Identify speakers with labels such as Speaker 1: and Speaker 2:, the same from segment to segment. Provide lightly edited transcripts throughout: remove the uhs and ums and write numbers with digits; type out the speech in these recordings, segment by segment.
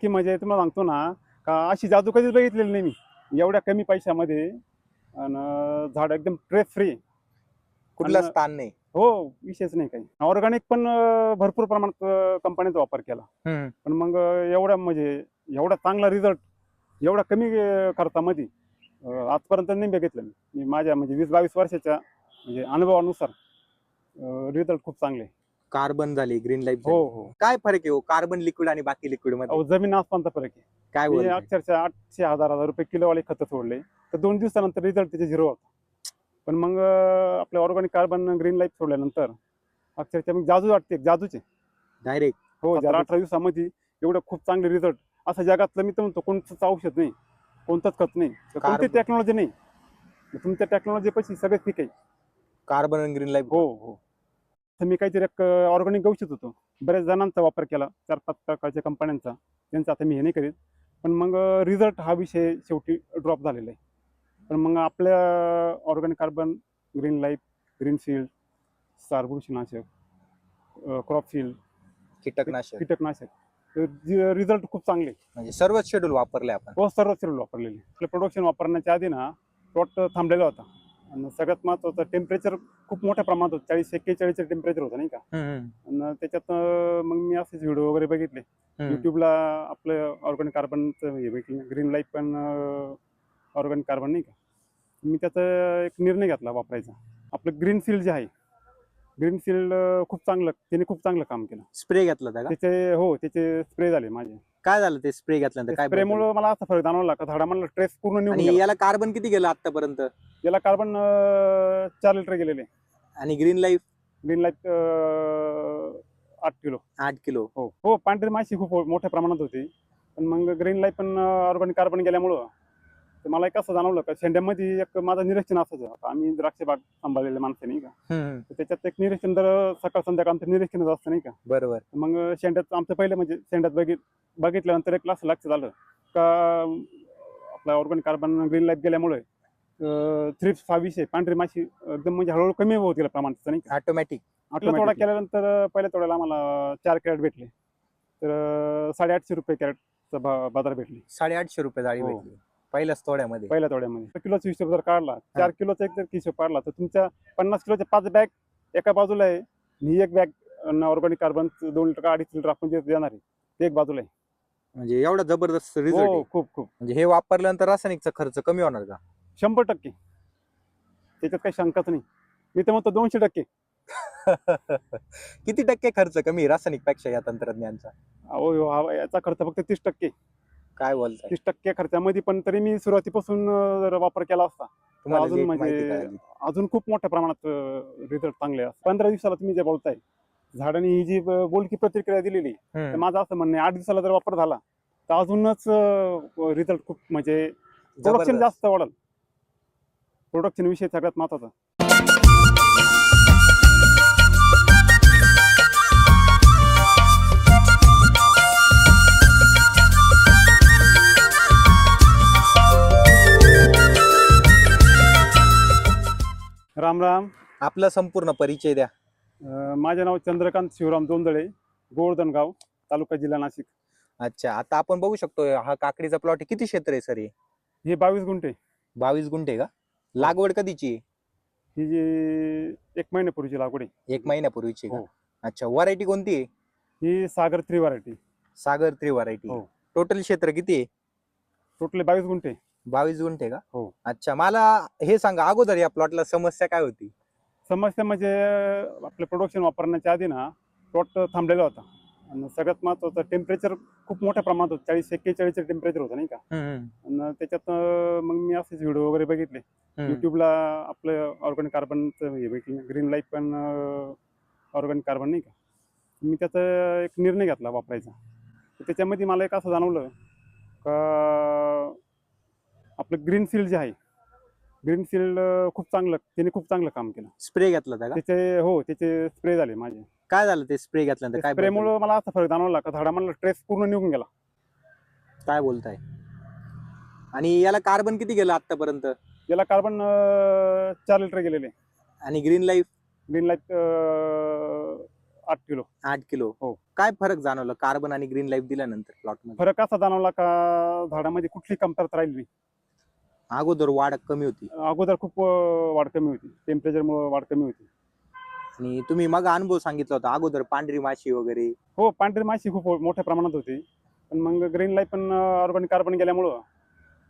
Speaker 1: की म्हणजे तुम्हाला सांगतो ना, का अशी जादू कधीच बघितलेली नाही मी. एवढ्या कमी पैशामध्ये आणि झाड एकदम स्ट्रेस फ्री.
Speaker 2: कुठलं स्थान नाही.
Speaker 1: हो, विषयच नाही काही. ऑर्गॅनिक पण भरपूर प्रमाणात कंपनीचा वापर केला. पण मग एवढा म्हणजे एवढा चांगला रिझल्ट एवढा कमी खर्चामध्ये आजपर्यंत नाही बघितलं मी. मी माझ्या म्हणजे 20-22 वर्षाच्या म्हणजे अनुभवानुसार रिझल्ट खूप चांगले.
Speaker 2: कार्बन झाली, ग्रीन लाईफ
Speaker 1: हो,
Speaker 2: झाली.
Speaker 1: हो.
Speaker 2: काय फरक आहे हो कार्बन लिक्विड आणि बाकी लिक्विड मध्ये?
Speaker 1: अहो, जमीन आसमानचा फरक आहे.
Speaker 2: काय
Speaker 1: मी
Speaker 2: बोलताय?
Speaker 1: अक्षरशः 800-1000 रुपये किलोवाले खतं सोडले, तर 2 दिवसानंतर रिझल्ट त्याचे 0 होता. पण मग आपले ऑर्गॅनिक कार्बन ग्रीन लाईफ सोडल्यानंतर अक्षरशः मग जादू वाटते, जादूच आहे.
Speaker 2: डायरेक्ट
Speaker 1: हो, जरा 18 दिवसामध्ये एवढं खूप चांगले रिझल्ट. असं जगातलं मी तर म्हणतो कोणतंच औषध नाही, कोणतंच खत नाही, कोणती टेक्नॉलॉजी नाही. तुमच्या टेक्नॉलॉजीपाशी सगळेच पीक आहे.
Speaker 2: कार्बन आणि ग्रीन लाईफ.
Speaker 1: हो, हो. तर मी काहीतरी एक ऑर्गॅनिक गवशीत होतो. बऱ्याच जणांचा वापर केला, 4-5 प्रकारच्या कंपन्यांचा. त्यांचा आता मी हे नाही करीत. पण मग रिझल्ट हा विषय शेवटी ड्रॉप झालेला आहे. पण मग आपल्या organic carbon, green life, green shield, सार बुरशीनाशक, क्रॉप शील्ड, कीटकनाशक रिझल्ट खूप चांगले.
Speaker 2: म्हणजे सर्वच शेड्यूल वापरले आपण.
Speaker 1: हो, सर्व शेड्यूल वापरलेले. आपलं प्रोडक्शन वापरण्याच्या आधी ना प्लॉट थांबलेला होता. आणि सगळ्यात महत्त्वाचं टेम्परेचर खूप मोठ्या प्रमाणात होतं. 40-41 टेम्परेचर होतं नाही का. आणि त्याच्यात मग मी असेच व्हिडिओ वगैरे बघितले. युट्यूबला आपलं ऑर्गॅनिक कार्बनचं हे भेटलं, ग्रीन लाईफ पण ऑर्गॅनिक कार्बन नाही का. मी त्याचा एक निर्णय घेतला वापरायचा. आपलं ग्रीन फील्ड जे आहे, ग्रीन फील्ड खूप चांगलं, त्याने खूप चांगलं काम केलं.
Speaker 2: स्प्रे घेतला होता का?
Speaker 1: त्याचे हो, त्याचे स्प्रे झाले माझे.
Speaker 2: काय झालं ते स्प्रे घेतल्यानंतर? काय
Speaker 1: स्प्रेमुळे मला असा फरक जाणवला का झाडामधला स्ट्रेस पूर्ण निघून
Speaker 2: आणि
Speaker 1: गेला.
Speaker 2: याला कार्बन किती गेलं आतापर्यंत?
Speaker 1: याला कार्बन 4 लिटर गेलेले.
Speaker 2: आणि green life?
Speaker 1: Green life 8 kilo.
Speaker 2: 8 kilo.
Speaker 1: हो, हो. पांढरी माशी खूप मोठ्या प्रमाणात होती. पण मग ग्रीन लाईफ पण ऑर्गॅनिक कार्बन गेल्यामुळं तर मला एक असं जाणवलं का शेंड्यामध्ये एक माझं निरीक्षण असायचं. आता आम्ही द्राक्ष बाग सांभाळलेले माणसं नाही का. तर त्याच्यात एक निरीक्षण दर सकाळ संध्याकाळ आमचं निरीक्षणच असतं नाही का.
Speaker 2: बरोबर.
Speaker 1: मग शेंड्यात आमचं पहिलं म्हणजे शेंड्यात बघितल्यानंतर एक असं लक्ष झालं का आपला ऑर्गॅनिक कार्बन ग्रीन लाईफ गेल्यामुळे थ्रिप्स हा विषय पांढरी माशी एकदम म्हणजे हळूहळू कमी होत गेला प्रमाण नाही का.
Speaker 2: ऑटोमॅटिक.
Speaker 1: आपला तोडा केल्यानंतर पहिल्या तोड्याला आम्हाला 4 कॅरेट भेटले. तर 850 रुपये कॅरेटचा बाजार भेटले.
Speaker 2: 850 रुपये जाळी भेटली पहिल्याच तोड्यामध्ये.
Speaker 1: पहिल्या तोड्यामध्ये किलोचा हिशोब जर काढला, 4 किलोचा एक जर हिशोब काढला तर तुमच्या 50 किलोच्या 5 बॅग एका बाजूला आहे आणि एक bag organic carbon 2 litre 2.5 litre आपण जे देणार आहे ते एक बाजूला आहे.
Speaker 2: म्हणजे एवढा जबरदस्त रिझल्ट.
Speaker 1: हो, खूप खूप.
Speaker 2: म्हणजे हे वापरल्यानंतर रासायनिकचा खर्च कमी होणार का?
Speaker 1: 100%. त्याच्यात काही शंकाच नाही. मी तर म्हणतो 200%.
Speaker 2: किती टक्के खर्च कमी रासायनिक पेक्षा या तंत्रज्ञानचा?
Speaker 1: अहो, याचा खर्च फक्त 30%.
Speaker 2: काय बोलताय?
Speaker 1: 30% खर्चामध्ये पण तरी मी सुरुवातीपासून जर वापर केला असता
Speaker 2: तुम्हाला
Speaker 1: अजून म्हणजे अजून खूप मोठ्या प्रमाणात रिझल्ट चांगले असतात. 15 दिवसाला तुम्ही जे बोलताय झाडांनी ही जी बोलकी प्रतिक्रिया दिलेली तर माझं असं म्हणणं आहे 8 दिवसाला जर वापर झाला तर अजूनच रिझल्ट खूप म्हणजे प्रोडक्शन जास्त वाढेल. प्रोडक्शन विषय सगळ्यात महत्वाचा. राम राम.
Speaker 2: आपला संपूर्ण परिचय द्या.
Speaker 1: माझे नाव चंद्रकांत शिवराम दोंदळे, गोवर्धनगाव, तालुका जिल्हा नाशिक.
Speaker 2: अच्छा, आता आपण बघू शकतो हा काकडीचा प्लॉट किती क्षेत्र आहे सर?
Speaker 1: हे 22 गुंठे.
Speaker 2: 22 गुंठे का? लागवड कधीची?
Speaker 1: ही जी 1 महिन्यापूर्वीची लागवड आहे.
Speaker 2: 1 महिन्यापूर्वीची का?
Speaker 1: हो.
Speaker 2: अच्छा, व्हरायटी कोणती आहे?
Speaker 1: ही सागर 3 व्हरायटी.
Speaker 2: सागर 3 व्हरायटी.
Speaker 1: हो.
Speaker 2: टोटल क्षेत्र किती आहे?
Speaker 1: टोटल 22 गुंठे.
Speaker 2: 22 गुंठे का?
Speaker 1: हो.
Speaker 2: अच्छा, मला हे सांगा अगोदर या प्लॉटला समस्या काय होती?
Speaker 1: समस्या म्हणजे आपलं प्रोडक्शन वापरण्याच्या आधी ना प्लॉट थांबलेला होता आणि सगळ्यात महत्त्वाचं टेम्परेचर खूप मोठ्या प्रमाणात होतं. 40-41 टेम्परेचर होतं नाही का. आणि त्याच्यात मग मी असेच व्हिडिओ वगैरे बघितले. युट्यूबला आपलं ऑर्गॅनिक कार्बनचं हे भेटलं, ग्रीन लाईफ पण ऑर्गॅनिक कार्बन नाही का. मी त्याचा एक निर्णय घेतला वापरायचा. त्याच्यामध्ये मला एक असं जाणवलं का आपलं ग्रीन फील्ड जे आहे, ग्रीन फील्ड खूप चांगलं, त्याने खूप चांगलं काम केलं.
Speaker 2: स्प्रे घेतला होता का?
Speaker 1: त्याचे स्प्रे झाले माझे.
Speaker 2: काय झालं ते स्प्रे घेतल्यानंतर? काय
Speaker 1: स्प्रेमुळे मला असा फरक जाणवला का झाडामधला स्ट्रेस पूर्ण निघून गेला.
Speaker 2: काय बोलताय? आणि याला कार्बन किती गेलं आतापर्यंत?
Speaker 1: याला कार्बन 4 लिटर गेलेले.
Speaker 2: आणि green life?
Speaker 1: Green life kilo.
Speaker 2: 8 kilo.
Speaker 1: हो.
Speaker 2: काय फरक जाणवला कार्बन आणि ग्रीन लाईफ दिल्यानंतर प्लॉट मध्ये?
Speaker 1: फरक असा जाणवला का झाडामध्ये कुठली कमतरता राहिली नाही.
Speaker 2: अगोदर वाढ कमी होती
Speaker 1: अगोदर खूप वाढ कमी होती, टेम्परेचरमुळे वाढ कमी होती.
Speaker 2: आणि तुम्ही मग अनुभव सांगितला होता अगोदर पांढरी माशी वगैरे.
Speaker 1: हो, पांढरी माशी खूप मोठ्या प्रमाणात होती. पण मग ग्रीन लाईफ पण ऑर्गॅनिक कार्बन गेल्यामुळं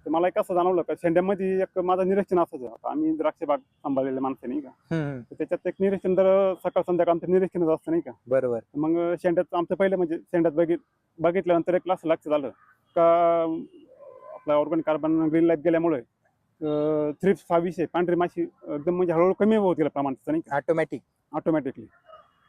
Speaker 1: तर मला एक असं जाणवलं का शेंड्यामध्ये एक माझं निरीक्षण असायचं. आता आम्ही द्राक्ष बाग सांभाळलेले माणसं नाही का, तर त्याच्यात एक निरीक्षण दर सकाळ संध्याकाळ आमचं निरीक्षणच असतं नाही का.
Speaker 2: बरोबर.
Speaker 1: मग शेंड्यात आमचं पहिलं म्हणजे शेंड्यात बघितल्यानंतर एक असं लक्षात आलं का आपला ऑर्गॅनिक कार्बन ग्रीन लाईफ गेल्यामुळे थ्रिप्स हा विषय पांढरी माशी एकदम म्हणजे हळूहळू कमी होत गेलं प्रमाणात नाही का,
Speaker 2: ऑटोमॅटिक.
Speaker 1: ऑटोमॅटिकली.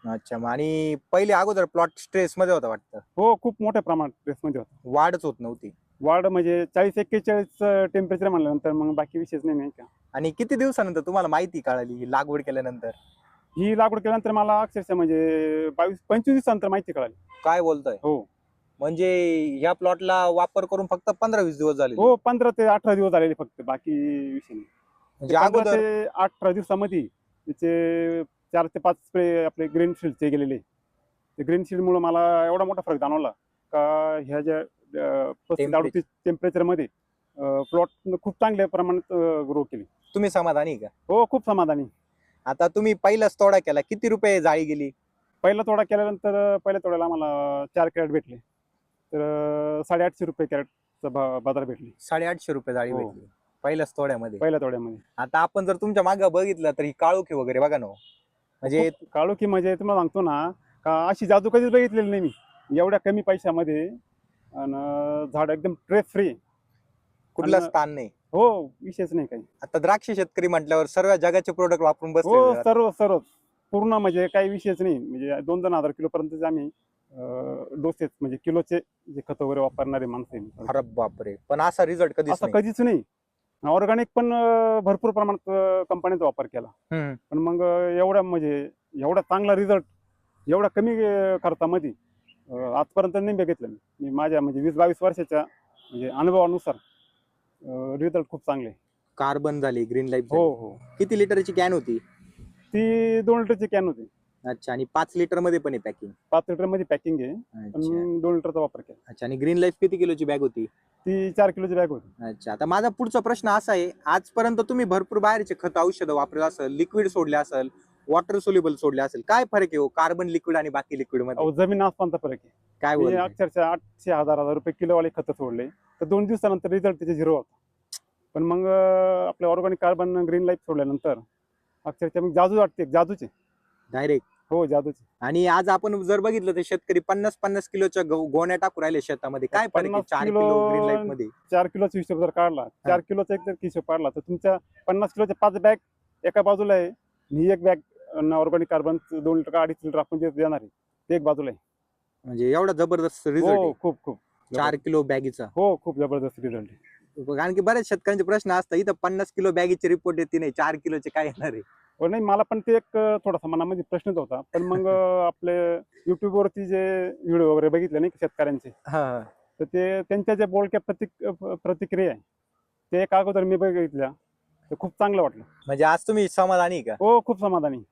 Speaker 2: अच्छा. मग आणि पहिले अगोदर प्लॉट स्ट्रेस मध्ये होता वाटतं?
Speaker 1: हो, खूप मोठ्या प्रमाणात स्ट्रेसमध्ये होता.
Speaker 2: वाढच होत नव्हती.
Speaker 1: वाढ म्हणजे 40-41 टेम्परेचर म्हणल्यानंतर मग बाकी विषयच नाही का.
Speaker 2: आणि किती दिवसानंतर तुम्हाला माहिती कळाली ही लागवड केल्यानंतर?
Speaker 1: ही लागवड केल्यानंतर मला अक्षरशः म्हणजे 22-25 दिवसानंतर माहिती कळाली.
Speaker 2: काय बोलताय?
Speaker 1: हो.
Speaker 2: म्हणजे या प्लॉटला वापर करून फक्त 15-20 दिवस झाले?
Speaker 1: हो, 15 ते 18 दिवस झालेले फक्त, बाकी विषय नाही.
Speaker 2: म्हणजे
Speaker 1: 15
Speaker 2: अगोदर
Speaker 1: ते 18 दिवसामध्ये त्याचे 4 ते 5 स्प्रे आपले ग्रीन शील्डचे गेलेले. ते ग्रीन शील्डमुळे मला एवढा मोठा फरक जाणवला का ह्या ज्या 35-38 टेम्परेचरमध्ये प्लॉट खूप चांगल्या प्रमाणात ग्रो केली.
Speaker 2: तुम्ही समाधानी का?
Speaker 1: हो, खूप समाधानी.
Speaker 2: आता तुम्ही पहिलाच तोडा केला, किती रुपये जाळी गेली?
Speaker 1: पहिला तोडा केल्यानंतर पहिल्या तोड्याला आम्हाला 4 कॅरेट भेटले, तर 850 रुपये कॅरेटचा बाजार भेटली.
Speaker 2: 850 रुपये जाळी
Speaker 1: हो.
Speaker 2: भेटली पहिल्याच तोड्यामध्ये.
Speaker 1: पहिल्या तोड्यामध्ये.
Speaker 2: आता आपण जर तुमच्या मागे बघितलं तर ही काळोखी वगैरे बघा ना हो. म्हणजे
Speaker 1: काळोखी म्हणजे तुम्हाला सांगतो ना का अशी जादू कधीच बघितलेली नाही मी एवढ्या कमी पैशामध्ये. आणि झाड एकदम स्ट्रेस फ्री,
Speaker 2: कुठला स्थान नाही.
Speaker 1: हो, विषयच नाही काही.
Speaker 2: आता द्राक्ष शेतकरी म्हटल्यावर सर्व जगाचे प्रोडक्ट वापरून
Speaker 1: हो,
Speaker 2: बसले.
Speaker 1: सर्व पूर्ण म्हणजे काही विषयच नाही. म्हणजे 2,000 किलो पर्यंत आम्ही डोसेस म्हणजे किलोचे जे खत वगैरे वापरणारे माणसं आहे.
Speaker 2: अरे बापरे. पण असा रिझल्ट कधीच
Speaker 1: असं
Speaker 2: नाही.
Speaker 1: कधीच नाही. ऑर्गॅनिक पण भरपूर प्रमाणात कंपनीचा वापर केला. पण मग एवढा म्हणजे एवढा चांगला रिझल्ट एवढा कमी खर्चामध्ये आजपर्यंत नाही बघितलं मी माझ्या म्हणजे 20-22 वर्षाच्या म्हणजे अनुभवानुसार. रिझल्ट खूप चांगले.
Speaker 2: कार्बन झाली, ग्रीन लाईफ
Speaker 1: हो
Speaker 2: झाली.
Speaker 1: हो.
Speaker 2: किती लिटरची कॅन होती?
Speaker 1: ती 2 लिटरची कॅन होती.
Speaker 2: अच्छा. आणि 5 लिटर मध्ये पण आहे पॅकिंग?
Speaker 1: 5 लिटर मध्ये पॅकिंग आहे, पण
Speaker 2: अच्छा.
Speaker 1: 2 लिटरचा वापर केला.
Speaker 2: अच्छा. आणि ग्रीन लाईफ किती किलोची बॅग होती?
Speaker 1: ती 4 किलोची बॅग होती.
Speaker 2: अच्छा. आता माझा पुढचा प्रश्न असा आहे, आजपर्यंत तुम्ही भरपूर बाहेरचे खत औषधं वापरले असेल, लिक्विड सोडले असेल, वॉटर सोल्युबल सोडले असेल, काय फरक आहे हो कार्बन लिक्विड आणि बाकी लिक्विड मध्ये?
Speaker 1: अहो, जमीन आसमानचा फरक आहे.
Speaker 2: काय
Speaker 1: मी
Speaker 2: बोलताय?
Speaker 1: अक्षरशः 800-1000 रुपये किलोवाले खतं सोडले, तर 2 दिवसानंतर रिझल्ट त्याचे 0 होता. पण मग आपले ऑर्गॅनिक कार्बन ग्रीन लाईफ सोडल्यानंतर अक्षरशः मग जादू वाटते, जादूचे.
Speaker 2: डायरेक्ट.
Speaker 1: हो, जादूचे.
Speaker 2: आणि आज आपण जर बघितलं तर शेतकरी 50-50 किलोच्या गोण्या टाकू राहिले शेतामध्ये. काय फरक आहे
Speaker 1: 50
Speaker 2: 4 किलो ग्रीन लाईफ मध्ये?
Speaker 1: 4 किलोचा हिशोब जर काढला, 4 किलोचा एक जर हिशोब काढला तर तुमच्या 50 किलोच्या 5 बॅग एका बाजूला आहे आणि एक बॅग ऑर्गॅनिक कार्बन 2 लिटर का 2.5 लिटर आपण जे देणार आहे ते एक बाजूला आहे.
Speaker 2: म्हणजे एवढा जबरदस्त रिझल्ट
Speaker 1: हो,
Speaker 2: आहे
Speaker 1: खूप
Speaker 2: 4 किलो बॅगीचा.
Speaker 1: हो, खूप जबरदस्त रिझल्ट आहे.
Speaker 2: कारण की बऱ्याच शेतकऱ्यांचे प्रश्न असतात, इथं 50 किलो बॅगीचे रिपोर्ट येते नाही, 4 किलोचे काय येणार आहे?
Speaker 1: हो, नाही मला पण ते एक थोडासा मनामध्ये प्रश्नच होता. पण मग आपले YouTube वरती जे व्हिडिओ वगैरे बघितले नाही का शेतकऱ्यांचे, तर ते त्यांच्या ज्या बोलक्या प्रतिक्रिया आहे ते एक अगोदर मी बघितल्या, तर खूप चांगलं वाटलं.
Speaker 2: म्हणजे आज तुम्ही समाधानी आहे का?
Speaker 1: हो, खूप समाधानी.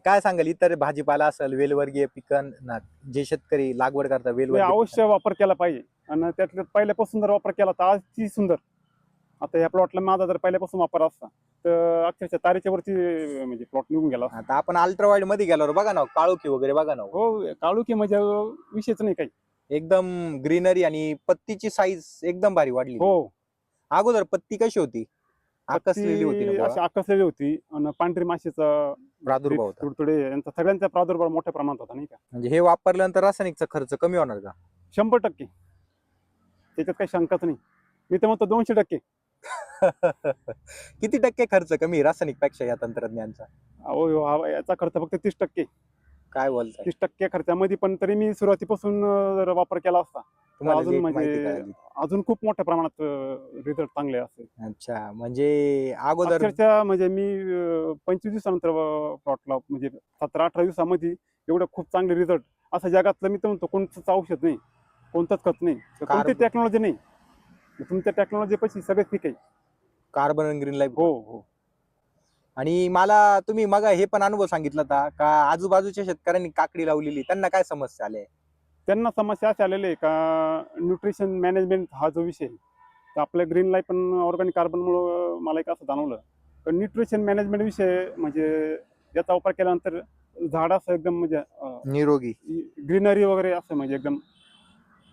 Speaker 2: काय सांगाल इतर भाजीपाला असेल, वेलवर्गीय पिकांना जे शेतकरी लागवड करतात
Speaker 1: ते
Speaker 2: वेलवर्गीय
Speaker 1: अवश्य वापर केला पाहिजे. आणि त्यातल्या पहिल्यापासून जर वापर केला तर आज ती सुंदर. आता ह्या प्लॉटला माझा जर पहिल्यापासून वापर असता तर अक्षरशः तारेच्या वरती म्हणजे प्लॉट निघून गेला असता.
Speaker 2: आता आपण अल्ट्रावाईड मध्ये गेल्यावर बघा ना काळोखी वगैरे बघा ना,
Speaker 1: हो, काळोखी म्हणजे विषयच नाही काही.
Speaker 2: एकदम ग्रीनरी आणि पत्तीची साईज एकदम भारी वाढली.
Speaker 1: हो,
Speaker 2: अगोदर पत्ती कशी होती? आकसलेली होती ना
Speaker 1: ती
Speaker 2: बुवा?
Speaker 1: अशी आकसलेली होती आणि पांढरी माशीचा
Speaker 2: प्रादुर्भाव होता.
Speaker 1: तुडतुडे यांचा सगळ्यांचा प्रादुर्भाव मोठ्या प्रमाणात होता नाही का.
Speaker 2: म्हणजे हे वापरल्यानंतर रासायनिकचा खर्च कमी होणार का?
Speaker 1: 100%. त्याच्यात काही शंकाच नाही. मी तर म्हणतो 200%.
Speaker 2: किती टक्के खर्च कमी रासायनिक पेक्षा या तंत्रज्ञानचा?
Speaker 1: अहो, याचा खर्च फक्त 30%.
Speaker 2: काय बोलताय?
Speaker 1: 30% खर्चामध्ये पण तरी मी सुरुवातीपासून जर वापर केला असता तर
Speaker 2: तुम्हाला
Speaker 1: अजून
Speaker 2: लेट माहिती
Speaker 1: म्हणजे
Speaker 2: कळाली.
Speaker 1: अजून खूप मोठ्या प्रमाणात रिझल्ट चांगले असेल.
Speaker 2: अच्छा. म्हणजे अगोदर
Speaker 1: अक्षरशः म्हणजे मी 25 दिवसानंतर प्लॉटला म्हणजे 17-18 दिवसामध्ये एवढं खूप चांगले रिझल्ट असं जगातलं मी तर म्हणतो कोणतंच औषध नाही, कोणतंच खत नाही, कोणती टेक्नॉलॉजी नाही. तुमच्या टेक्नॉलॉजी पैकी सगळे ठीक आहे.
Speaker 2: कार्बन आणि ग्रीन लाईफ.
Speaker 1: हो हो.
Speaker 2: आणि मला तुम्ही मग हे पण अनुभव सांगितला होता का आजूबाजूच्या शेतकऱ्यांनी काकडी लावलेली, त्यांना काय समस्या आल्या?
Speaker 1: त्यांना समस्या अशी आलेली आहे का न्यूट्रिशन मॅनेजमेंट हा जो विषय आहे, तर आपल्या ग्रीन लाईफ पण ऑर्गॅनिक कार्बनमुळं मला एक असं जाणवलं तर न्यूट्रिशन मॅनेजमेंट विषय म्हणजे याचा वापर केल्यानंतर झाड असं एकदम म्हणजे
Speaker 2: निरोगी
Speaker 1: ग्रीनरी वगैरे असं म्हणजे एकदम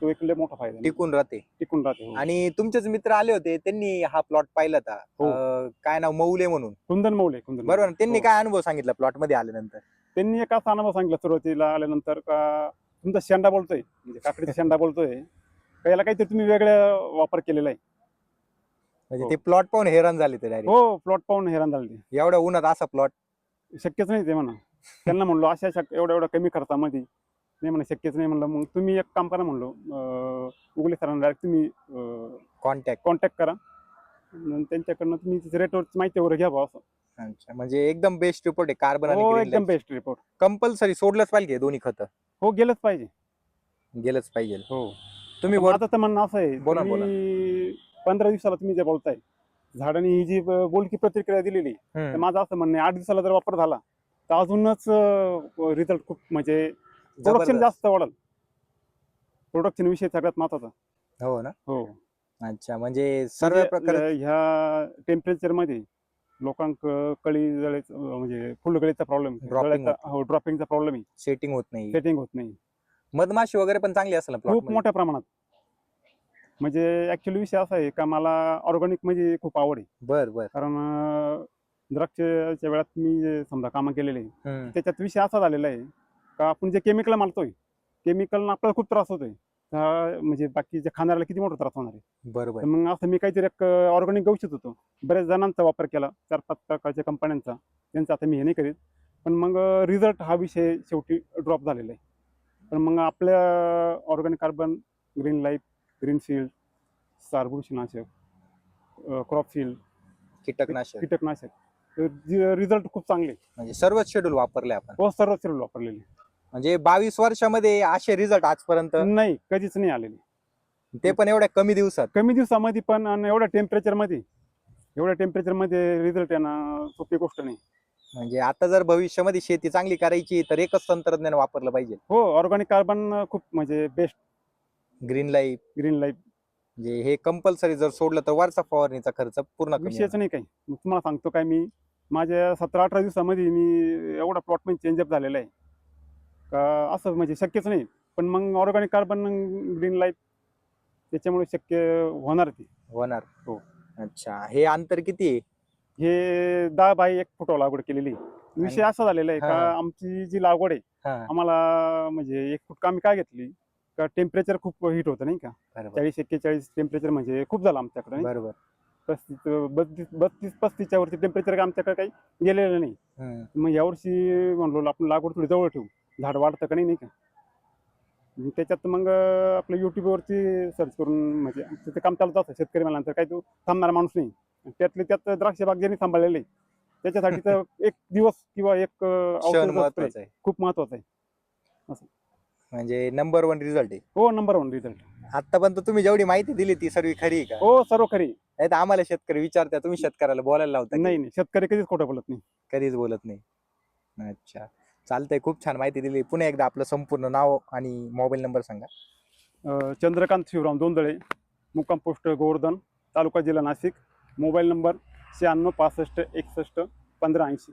Speaker 1: तो एक लय मोठा फायदा
Speaker 2: टिकून राहते.
Speaker 1: टिकून राहते.
Speaker 2: आणि तुमचेच मित्र आले होते, त्यांनी हा प्लॉट पाहिला होता.
Speaker 1: हो.
Speaker 2: काय नाव, मौले म्हणून,
Speaker 1: कुंदन मौले कुंदन
Speaker 2: बरोबर ना? त्यांनी
Speaker 1: हो.
Speaker 2: काय अनुभव सांगितला प्लॉट मध्ये आल्यानंतर?
Speaker 1: त्यांनी एक असा अनुभव सांगितला सुरुवातीला आल्यानंतर का तुमचा शेंडा बोलतोय म्हणजे काकडीचा शेंडा बोलतोय का याला काहीतरी तुम्ही वेगळा वापर केलेला आहे.
Speaker 2: म्हणजे
Speaker 1: हो.
Speaker 2: ते प्लॉट पाहून हैराण झाले ते डायरेक्ट.
Speaker 1: हो प्लॉट पाहून हैराण झाले ते.
Speaker 2: एवढ्या उन्हात असा प्लॉट
Speaker 1: शक्यच नाही ते म्हणा. त्यांना म्हणलो अशा एवढ्या एवढ्या कमी खर्चामध्ये नाही म्हणा शक्यच नाही म्हणलं. मग तुम्ही एक काम करा म्हणलो उगले सरांना डायरेक्ट तुम्ही कॉन्टॅक्ट करा आणि त्यांच्याकडनं तुम्ही रेटवर माहिती वगैरे घ्या असं.
Speaker 2: अच्छा, म्हणजे एकदम बेस्ट रिपोर्ट आहे कार्बन आणि
Speaker 1: हो
Speaker 2: ग्रीन
Speaker 1: एकदम बेस्ट रिपोर्ट.
Speaker 2: कंपल्सरी सोडलंच पाहिजे हे दोन्ही खतं.
Speaker 1: हो गेलंच पाहिजे.
Speaker 2: गेलंच पाहिजे.
Speaker 1: हो
Speaker 2: तुम्ही
Speaker 1: आता तर म्हणणं असं आहे
Speaker 2: बोला, बोला.
Speaker 1: 15 दिवसाला तुम्ही जे बोलताय झाडांनी ही जी बोलकी प्रतिक्रिया दिलेली तर माझं असं म्हणणं आहे 8 दिवसाला जर वापर झाला तर अजूनच रिझल्ट खूप म्हणजे प्रोडक्शन जास्त वाढेल. प्रोडक्शन विषय सगळ्यात महत्वाचा.
Speaker 2: हो ना.
Speaker 1: हो
Speaker 2: अच्छा, म्हणजे सर्व प्रकार
Speaker 1: ह्या टेम्परेचर मध्ये लोकांक कळी म्हणजे फुलगळीचा प्रॉब्लेम हो ड्रॉपिंगचा प्रॉब्लेम आहे.
Speaker 2: सेटिंग होत नाही.
Speaker 1: सेटिंग होत नाही.
Speaker 2: मधमाशी वगैरे पण चांगली असेल ना
Speaker 1: खूप मोठ्या प्रमाणात. म्हणजे ऍक्च्युअली विषय असा आहे का मला ऑर्गॅनिक म्हणजे खूप आवड आहे.
Speaker 2: बर बर.
Speaker 1: कारण द्राक्षच्या वेळात मी जे समजा कामं केलेले त्याच्यात विषय असा झालेला आहे का आपण जे केमिकल मारतोय केमिकल आपल्याला खूप त्रास होतोय. म्हणजे बाकीच्या खाणाऱ्याला किती मोठा त्रास होणार आहे.
Speaker 2: बरोबर.
Speaker 1: मग असं मी काहीतरी एक ऑर्गॅनिक गवशीत होतो. बऱ्याच जणांचा वापर केला 4-5 प्रकारच्या कंपन्यांचा. त्यांचा आता मी हे नाही करीत. पण मग रिझल्ट हा विषय शेवटी ड्रॉप झालेला आहे. पण मग आपल्या organic carbon, green life, green sealed, सारबुरशीनाशक, क्रॉप सील्ड, कीटकनाशक रिझल्ट खूप चांगले.
Speaker 2: म्हणजे सर्वच शेड्यूल वापरले आपण.
Speaker 1: हो सर्व शेड्यूल वापरलेले.
Speaker 2: म्हणजे 22 वर्षामध्ये असे रिझल्ट आजपर्यंत
Speaker 1: नाही कधीच नाही आलेले.
Speaker 2: ते पण एवढ्या कमी
Speaker 1: दिवसामध्ये पण आणि एवढ्या टेम्परेचरमध्ये रिझल्ट येणं सोपी गोष्ट नाही.
Speaker 2: म्हणजे आता जर भविष्यामध्ये शेती चांगली करायची तर एकच तंत्रज्ञान वापरलं पाहिजे.
Speaker 1: हो ऑर्गॅनिक कार्बन खूप म्हणजे बेस्ट.
Speaker 2: ग्रीन लाईफ म्हणजे हे कंपल्सरी जर सोडलं तर वरचा फवारणीचा खर्च पूर्ण
Speaker 1: विषयच नाही काही. तुम्हाला सांगतो काय मी माझ्या 17-18 दिवसामध्ये मी एवढा प्लॉट मध्ये चेंजअप झालेला आहे का असं म्हणजे शक्यच नाही. पण मग ऑर्गॅनिक कार्बन ग्रीन लाईफ त्याच्यामुळे शक्य होणार ती
Speaker 2: होणार.
Speaker 1: हो.
Speaker 2: अच्छा, हे अंतर किती आहे?
Speaker 1: हे 10 बाय 1 फुटावर लागवड केलेली. विषय असा झालेला आहे का आमची जी लागवड आहे आम्हाला म्हणजे 1 फूट आम्ही काय घेतली का टेम्परेचर खूप हिट होतं नाही का. 40-41 टेम्परेचर म्हणजे खूप झालं आमच्याकडे.
Speaker 2: बरोबर.
Speaker 1: 35-35च्या वरती टेम्परेचर आमच्याकडे काही गेलेलं नाही. मग यावर्षी म्हणलो आपण लागवड थोडी जवळ ठेवू झाड वाढतं का नाही का. त्याच्यात मग आपलं युट्यूबवरती सर्च करून म्हणजे तिथे काम चालत असतं शेतकरी म्हणल्यानंतर काही तो थांबणारा माणूस नाही. त्यातले त्यात द्राक्ष बाग ज्यांनी सांभाळलेले त्याच्यासाठी तर एक दिवस किंवा एक औषध
Speaker 2: महत्वाचं आहे.
Speaker 1: खूप महत्वाचं आहे. असं
Speaker 2: म्हणजे नंबर 1 रिझल्ट आहे.
Speaker 1: हो नंबर 1 रिझल्ट.
Speaker 2: आतापर्यंत तुम्ही जेवढी माहिती दिली ती सर्व खरी आहे का?
Speaker 1: हो सर्व खरी.
Speaker 2: नाही तर आम्हाला शेतकरी विचारतात तुम्ही शेतकऱ्याला बोलायला लावता?
Speaker 1: नाही शेतकरी कधीच खोटं बोलत नाही.
Speaker 2: कधीच बोलत नाही. अच्छा चालतंय, खूप छान माहिती दिली. पुन्हा एकदा आपलं संपूर्ण नाव आणि मोबाईल नंबर सांगा.
Speaker 1: चंद्रकांत शिवराम दोंदळे, मुक्काम पोस्ट गोवर्धन, तालुका जिल्हा नाशिक. Mobile number 96 65 61 1580.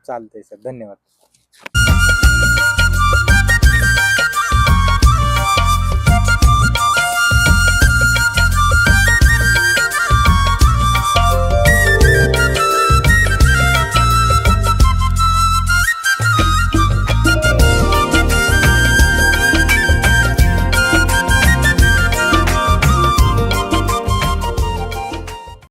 Speaker 2: चालतंय सर, धन्यवाद.